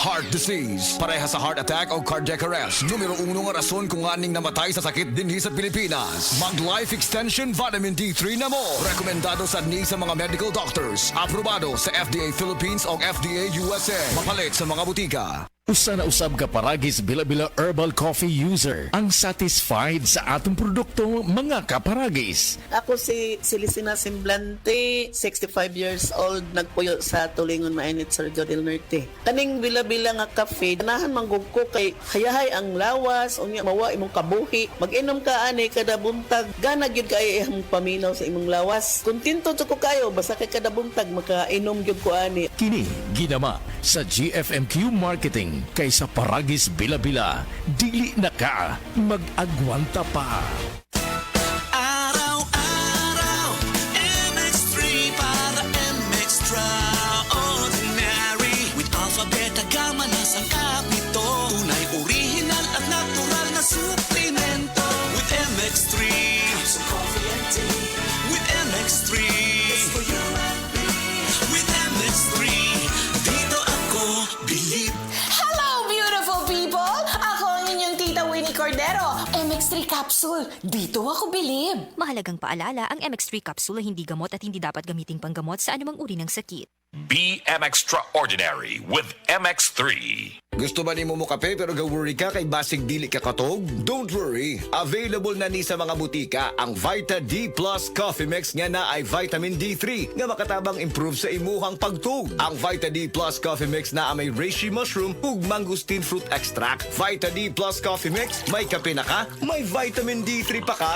heart disease. Pareha sa heart attack o cardiac arrest. Numero 1 nga rason kung aning namatay sa sakit dinhi sa Pilipinas. Mag Life Extension Vitamin D3 na mo. Rekomendado sa sa mga medical doctors. Aprobado sa FDA Philippines o FDA USA. Mapalit sa mga butika. Usa na usab ka paragis bila-bila herbal coffee user ang satisfied sa atong produkto mga kaparagis. Ako si Celicina Semblante, 65 years old, nagpuyo sa Tulingon Mainit, Surigao del Norte. Kaning bila-bila nga cafe, ganahan manggugko kay hayahay ang lawas, unya mawa imong kabuhi. Mag-inom ka ani kada buntag, gana gyud kay imong paminaw sa imong lawas. Kontento jud ko kayo basta kay kada buntag makainom gyud ko ani. Kini ginama sa GFMQ Marketing kaysa paragis bila-bila, dili na ka mag-agwanta pa. Araw-araw, MX3 para MX-Traordinary. With Alpha Beta Gamma nasang kapito. Tunay, original at natural na suplemento. With MX3, so coffee and tea. With MX3, it's for you and me. With MX3, dito ako believe. Hello, beautiful people! Ako ang inyong tita Winnie Cordero. MX3 Capsule. Dito ako bilib. Mahalagang paalala, ang MX3 capsule ay hindi gamot at hindi dapat gamiting panggamot sa anumang uri ng sakit. Be extraordinary with MX3. Gusto ba ni mo kape pero ga-worry ka kay basig dili ka katog? Don't worry. Available na ni sa mga butika ang Vita D Plus Coffee Mix nga na ay vitamin D3 nga makatabang improve sa imuhang pagtug. Ang Vita D Plus Coffee Mix na may reishi mushroom ug mangosteen fruit extract. Vita D Plus Coffee Mix, may kape na ka, may vitamin D3 pa ka.